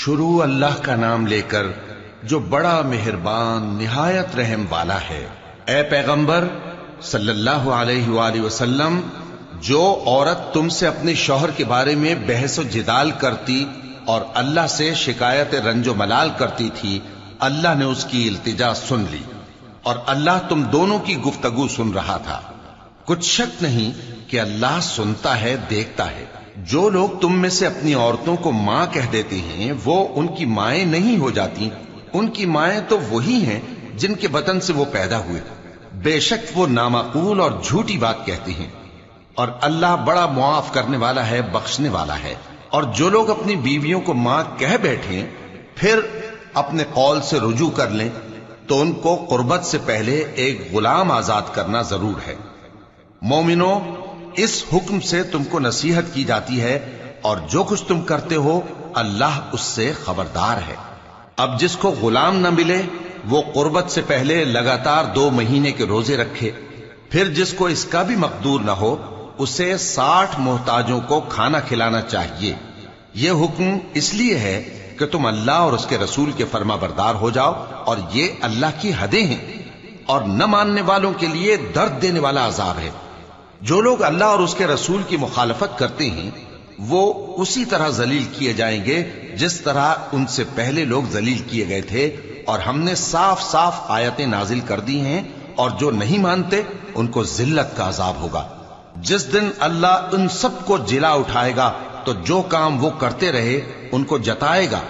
شروع اللہ کا نام لے کر جو بڑا مہربان نہایت رحم والا ہے۔ اے پیغمبر صلی اللہ علیہ وآلہ وسلم، جو عورت تم سے اپنے شوہر کے بارے میں بحث و جدال کرتی اور اللہ سے شکایت رنج و ملال کرتی تھی، اللہ نے اس کی التجا سن لی اور اللہ تم دونوں کی گفتگو سن رہا تھا۔ کچھ شک نہیں کہ اللہ سنتا ہے، دیکھتا ہے۔ جو لوگ تم میں سے اپنی عورتوں کو ماں کہہ دیتے ہیں وہ ان کی مائیں نہیں ہو جاتی، ان کی مائیں تو وہی ہیں جن کے بطن سے وہ پیدا ہوئے۔ بے شک وہ نامعقول اور جھوٹی بات کہتی ہیں، اور اللہ بڑا معاف کرنے والا ہے، بخشنے والا ہے۔ اور جو لوگ اپنی بیویوں کو ماں کہہ بیٹھیں پھر اپنے قول سے رجوع کر لیں تو ان کو قربت سے پہلے ایک غلام آزاد کرنا ضرور ہے۔ مومنو، اس حکم سے تم کو نصیحت کی جاتی ہے اور جو کچھ تم کرتے ہو اللہ اس سے خبردار ہے۔ اب جس کو غلام نہ ملے وہ قربت سے پہلے لگاتار 2 مہینے کے روزے رکھے، پھر جس کو اس کا بھی مقدور نہ ہو اسے 60 محتاجوں کو کھانا کھلانا چاہیے۔ یہ حکم اس لیے ہے کہ تم اللہ اور اس کے رسول کے فرما بردار ہو جاؤ، اور یہ اللہ کی حدیں ہیں اور نہ ماننے والوں کے لیے درد دینے والا عذاب ہے۔ جو لوگ اللہ اور اس کے رسول کی مخالفت کرتے ہیں وہ اسی طرح ذلیل کیے جائیں گے جس طرح ان سے پہلے لوگ ذلیل کیے گئے تھے، اور ہم نے صاف صاف آیتیں نازل کر دی ہیں، اور جو نہیں مانتے ان کو ذلت کا عذاب ہوگا۔ جس دن اللہ ان سب کو جلا اٹھائے گا تو جو کام وہ کرتے رہے ان کو جتائے گا۔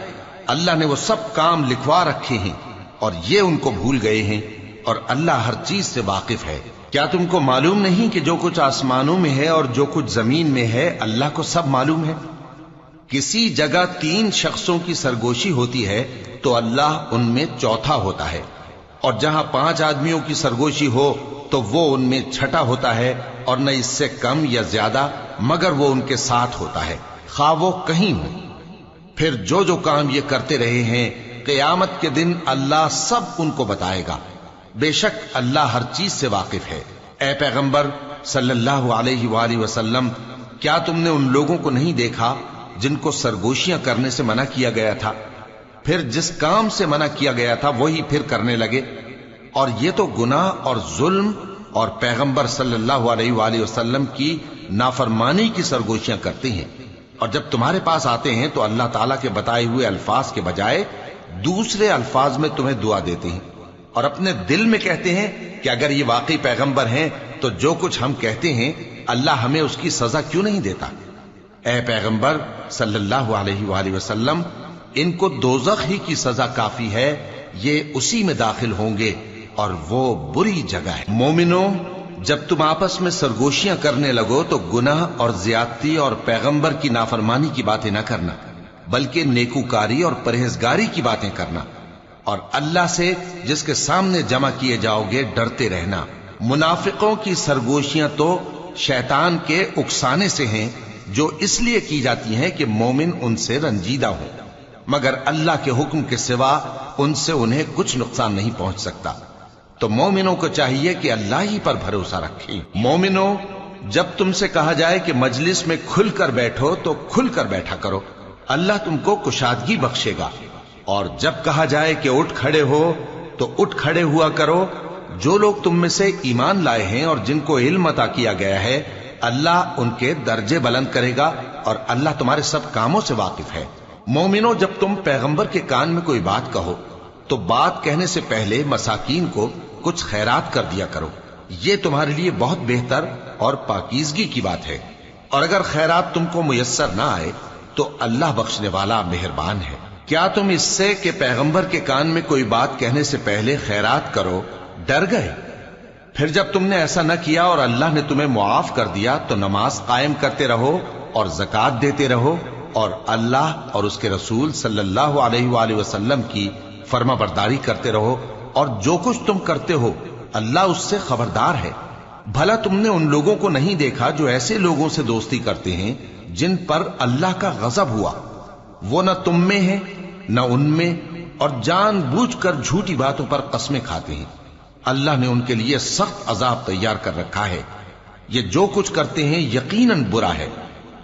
اللہ نے وہ سب کام لکھوا رکھے ہیں اور یہ ان کو بھول گئے ہیں، اور اللہ ہر چیز سے واقف ہے۔ کیا تم کو معلوم نہیں کہ جو کچھ آسمانوں میں ہے اور جو کچھ زمین میں ہے اللہ کو سب معلوم ہے؟ کسی جگہ 3 شخصوں کی سرگوشی ہوتی ہے تو اللہ ان میں چوتھا ہوتا ہے، اور جہاں 5 آدمیوں کی سرگوشی ہو تو وہ ان میں چھٹا ہوتا ہے، اور نہ اس سے کم یا زیادہ مگر وہ ان کے ساتھ ہوتا ہے، خواہ وہ کہیں ہو۔ پھر جو جو کام یہ کرتے رہے ہیں قیامت کے دن اللہ سب ان کو بتائے گا۔ بے شک اللہ ہر چیز سے واقف ہے۔ اے پیغمبر صلی اللہ علیہ وآلہ وسلم، کیا تم نے ان لوگوں کو نہیں دیکھا جن کو سرگوشیاں کرنے سے منع کیا گیا تھا، پھر جس کام سے منع کیا گیا تھا وہی پھر کرنے لگے؟ اور یہ تو گناہ اور ظلم اور پیغمبر صلی اللہ علیہ وآلہ وسلم کی نافرمانی کی سرگوشیاں کرتے ہیں، اور جب تمہارے پاس آتے ہیں تو اللہ تعالیٰ کے بتائے ہوئے الفاظ کے بجائے دوسرے الفاظ میں تمہیں دعا دیتے ہیں، اور اپنے دل میں کہتے ہیں کہ اگر یہ واقعی پیغمبر ہیں تو جو کچھ ہم کہتے ہیں اللہ ہمیں اس کی سزا کیوں نہیں دیتا؟ اے پیغمبر صلی اللہ علیہ وآلہ وسلم، ان کو دوزخ ہی کی سزا کافی ہے، یہ اسی میں داخل ہوں گے اور وہ بری جگہ ہے۔ مومنو، جب تم آپس میں سرگوشیاں کرنے لگو تو گناہ اور زیادتی اور پیغمبر کی نافرمانی کی باتیں نہ کرنا، بلکہ نیکوکاری اور پرہیزگاری کی باتیں کرنا، اور اللہ سے جس کے سامنے جمع کیے جاؤ گے ڈرتے رہنا۔ منافقوں کی سرگوشیاں تو شیطان کے اکسانے سے ہیں، جو اس لیے کی جاتی ہیں کہ مومن ان سے رنجیدہ ہوں، مگر اللہ کے حکم کے سوا ان سے انہیں کچھ نقصان نہیں پہنچ سکتا۔ تو مومنوں کو چاہیے کہ اللہ ہی پر بھروسہ رکھیں۔ مومنوں، جب تم سے کہا جائے کہ مجلس میں کھل کر بیٹھو تو کھل کر بیٹھا کرو، اللہ تم کو کشادگی بخشے گا، اور جب کہا جائے کہ اٹھ کھڑے ہو تو اٹھ کھڑے ہوا کرو۔ جو لوگ تم میں سے ایمان لائے ہیں اور جن کو علم عطا کیا گیا ہے اللہ ان کے درجے بلند کرے گا، اور اللہ تمہارے سب کاموں سے واقف ہے۔ مومنوں، جب تم پیغمبر کے کان میں کوئی بات کہو تو بات کہنے سے پہلے مساکین کو کچھ خیرات کر دیا کرو، یہ تمہارے لیے بہت بہتر اور پاکیزگی کی بات ہے، اور اگر خیرات تم کو میسر نہ آئے تو اللہ بخشنے والا مہربان ہے۔ کیا تم اس سے کہ پیغمبر کے کان میں کوئی بات کہنے سے پہلے خیرات کرو ڈر گئے؟ پھر جب تم نے ایسا نہ کیا اور اللہ نے تمہیں معاف کر دیا تو نماز قائم کرتے رہو اور زکوٰۃ دیتے رہو، اور اللہ اور اس کے رسول صلی اللہ علیہ وآلہ وسلم کی فرما برداری کرتے رہو، اور جو کچھ تم کرتے ہو اللہ اس سے خبردار ہے۔ بھلا تم نے ان لوگوں کو نہیں دیکھا جو ایسے لوگوں سے دوستی کرتے ہیں جن پر اللہ کا غضب ہوا؟ وہ نہ تم میں ہیں نہ ان میں، اور جان بوجھ کر جھوٹی باتوں پر قسمیں کھاتے ہیں۔ اللہ نے ان کے لیے سخت عذاب تیار کر رکھا ہے۔ یہ جو کچھ کرتے ہیں یقیناً برا ہے۔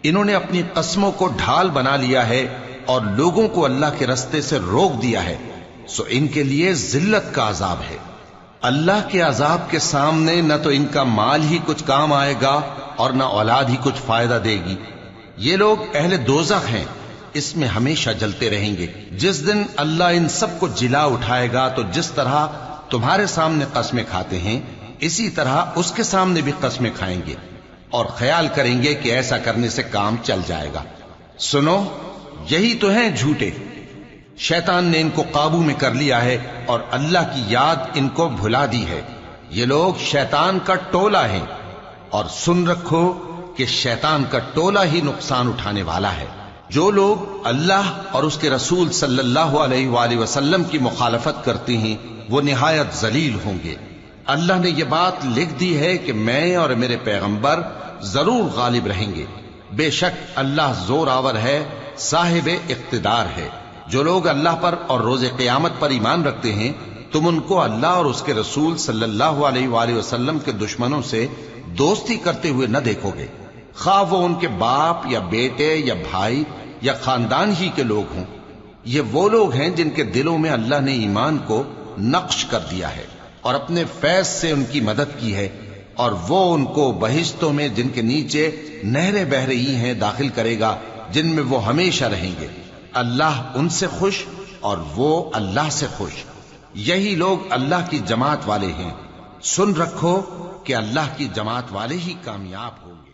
انہوں نے اپنی قسموں کو ڈھال بنا لیا ہے، اور لوگوں کو اللہ کے رستے سے روک دیا ہے سو ان کے لیے ذلت کا عذاب ہے۔ اللہ کے عذاب کے سامنے نہ تو ان کا مال ہی کچھ کام آئے گا اور نہ اولاد ہی کچھ فائدہ دے گی۔ یہ لوگ اہل دوزخ ہیں، اس میں ہمیشہ جلتے رہیں گے۔ جس دن اللہ ان سب کو جلا اٹھائے گا تو جس طرح تمہارے سامنے قسمیں کھاتے ہیں اسی طرح اس کے سامنے بھی قسمیں کھائیں گے اور خیال کریں گے کہ ایسا کرنے سے کام چل جائے گا۔ سنو، یہی تو ہیں جھوٹے۔ شیطان نے ان کو قابو میں کر لیا ہے اور اللہ کی یاد ان کو بھلا دی ہے۔ یہ لوگ شیطان کا ٹولہ ہیں، اور سن رکھو کہ شیطان کا ٹولہ ہی نقصان اٹھانے والا ہے۔ جو لوگ اللہ اور اس کے رسول صلی اللہ علیہ وآلہ وسلم کی مخالفت کرتے ہیں وہ نہایت ذلیل ہوں گے۔ اللہ نے یہ بات لکھ دی ہے کہ میں اور میرے پیغمبر ضرور غالب رہیں گے۔ بے شک اللہ زور آور ہے، صاحب اقتدار ہے۔ جو لوگ اللہ پر اور روز قیامت پر ایمان رکھتے ہیں تم ان کو اللہ اور اس کے رسول صلی اللہ علیہ وآلہ وسلم کے دشمنوں سے دوستی کرتے ہوئے نہ دیکھو گے، خواہ وہ ان کے باپ یا بیٹے یا بھائی یا خاندان ہی کے لوگ ہوں۔ یہ وہ لوگ ہیں جن کے دلوں میں اللہ نے ایمان کو نقش کر دیا ہے اور اپنے فیض سے ان کی مدد کی ہے، اور وہ ان کو بہشتوں میں جن کے نیچے نہریں بہہ رہی ہیں داخل کرے گا، جن میں وہ ہمیشہ رہیں گے۔ اللہ ان سے خوش اور وہ اللہ سے خوش۔ یہی لوگ اللہ کی جماعت والے ہیں۔ سن رکھو کہ اللہ کی جماعت والے ہی کامیاب ہوں گے۔